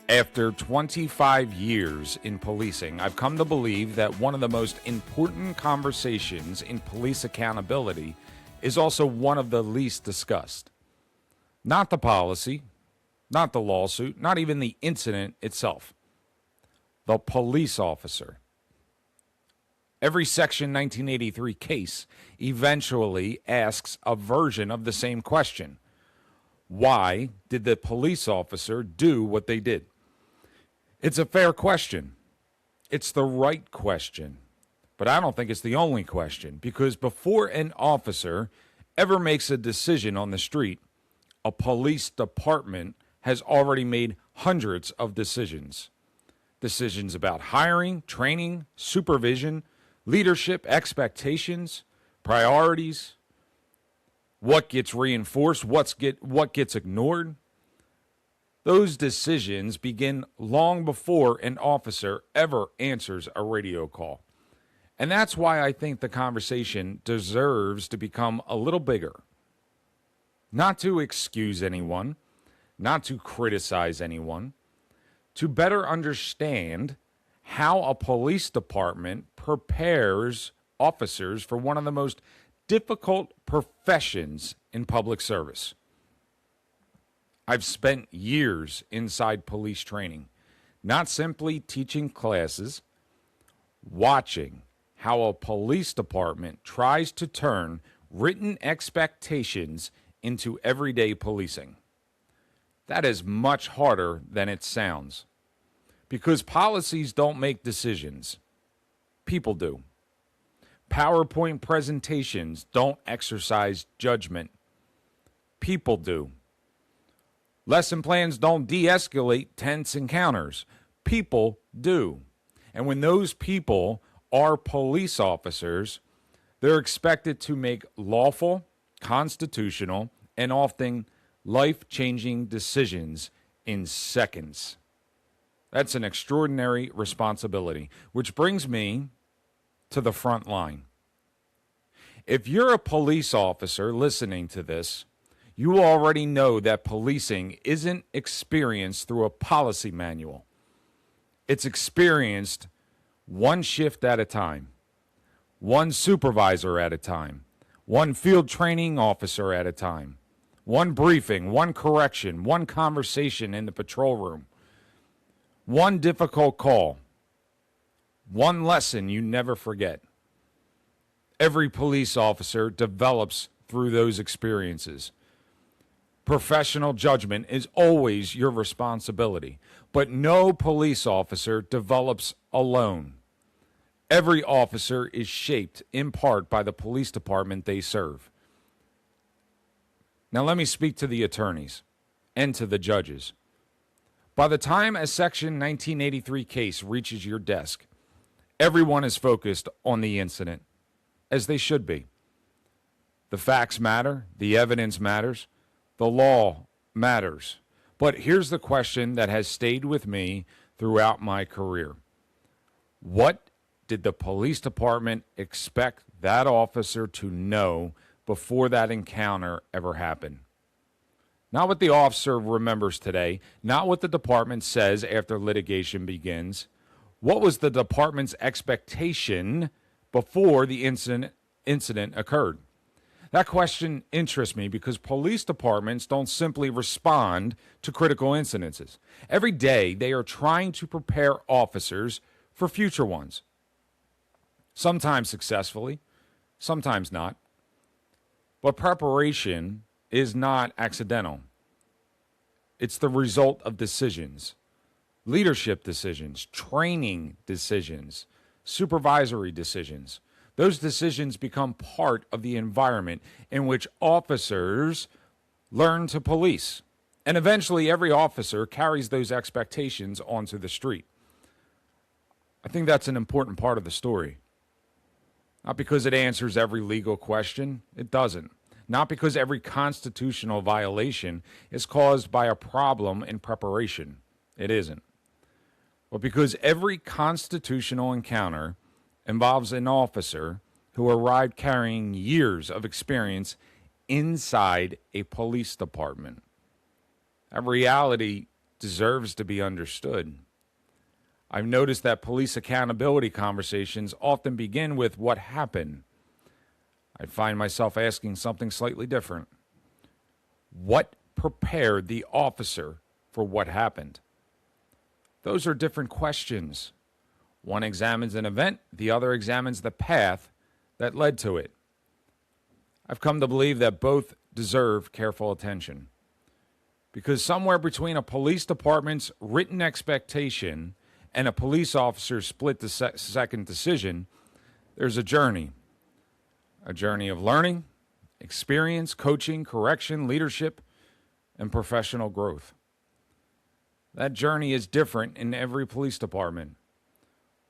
After 25 years in policing, I've come to believe that one of the most important conversations in police accountability is also one of the least discussed. Not the policy, not the lawsuit, not even the incident itself. The police officer. Every Section 1983 case eventually asks a version of the same question. Why did the police officer do what they did? It's a fair question. It's the right question. But I don't think it's the only question, because before an officer ever makes a decision on the street, a police department has already made hundreds of decisions. Decisions about hiring, training, supervision, leadership, expectations, priorities, what gets reinforced, what gets ignored. Those decisions begin long before an officer ever answers a radio call. And that's why I think the conversation deserves to become a little bigger. Not to excuse anyone, not to criticize anyone, to better understand how a police department prepares officers for one of the most difficult professions in public service. I've spent years inside police training, not simply teaching classes, watching how a police department tries to turn written expectations into everyday policing. That is much harder than it sounds, because policies don't make decisions. People do. PowerPoint presentations don't exercise judgment. People do. Lesson plans don't de-escalate tense encounters. People do. And when those people are police officers, they're expected to make lawful, constitutional, and often life-changing decisions in seconds. That's an extraordinary responsibility, which brings me to the front line. If you're a police officer listening to this, you already know that policing isn't experienced through a policy manual. It's experienced one shift at a time, one supervisor at a time, one field training officer at a time, one briefing, one correction, one conversation in the patrol room, one difficult call, one lesson you never forget. Every police officer develops through those experiences. Professional judgment is always your responsibility, but no police officer develops alone. Every officer is shaped in part by the police department they serve. Now let me speak to the attorneys and to the judges. By the time a Section 1983 case reaches your desk, everyone is focused on the incident, as they should be. The facts matter, the evidence matters, the law matters. But here's the question that has stayed with me throughout my career. What did the police department expect that officer to know before that encounter ever happened? Not what the officer remembers today, not what the department says after litigation begins. What was the department's expectation before the incident occurred? That question interests me because police departments don't simply respond to critical incidences. Every day, they are trying to prepare officers for future ones. Sometimes successfully, sometimes not. But preparation is not accidental. It's the result of decisions, leadership decisions, training decisions, supervisory decisions. Those decisions become part of the environment in which officers learn to police. And eventually, every officer carries those expectations onto the street. I think that's an important part of the story. Not because it answers every legal question. It doesn't. Not because every constitutional violation is caused by a problem in preparation. It isn't. But because every constitutional encounter involves an officer who arrived carrying years of experience inside a police department. That reality deserves to be understood. I've noticed that police accountability conversations often begin with what happened. I find myself asking something slightly different. What prepared the officer for what happened? Those are different questions. One examines an event, the other examines the path that led to it. I've come to believe that both deserve careful attention. Because somewhere between a police department's written expectation and a police officer's split second decision, there's a journey. A journey of learning, experience, coaching, correction, leadership, and professional growth. That journey is different in every police department,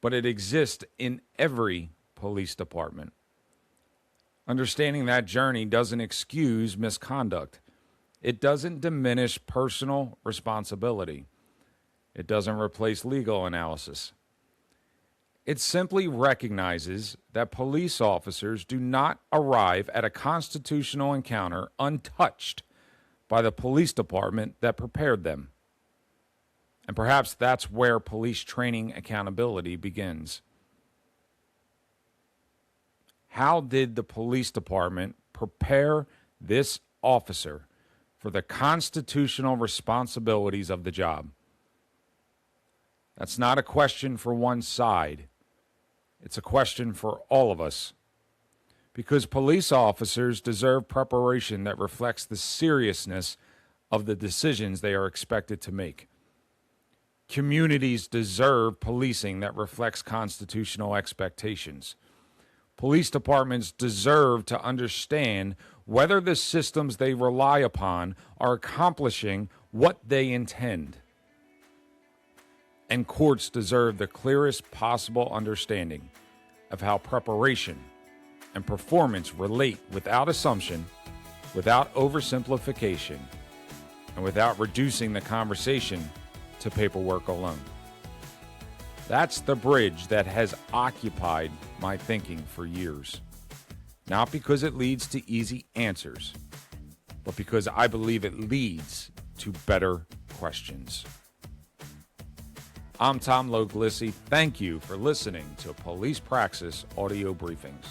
but it exists in every police department. Understanding that journey doesn't excuse misconduct. It doesn't diminish personal responsibility. It doesn't replace legal analysis. It simply recognizes that police officers do not arrive at a constitutional encounter untouched by the police department that prepared them. And perhaps that's where police training accountability begins. How did the police department prepare this officer for the constitutional responsibilities of the job? That's not a question for one side. It's a question for all of us. Because police officers deserve preparation that reflects the seriousness of the decisions they are expected to make. Communities deserve policing that reflects constitutional expectations. Police departments deserve to understand whether the systems they rely upon are accomplishing what they intend. And courts deserve the clearest possible understanding of how preparation and performance relate without assumption, without oversimplification, and without reducing the conversation to paperwork alone. That's the bridge that has occupied my thinking for years. Not because it leads to easy answers, but because I believe it leads to better questions. I'm Tom Loglisci. Thank you for listening to Police Praxis Audio Briefings.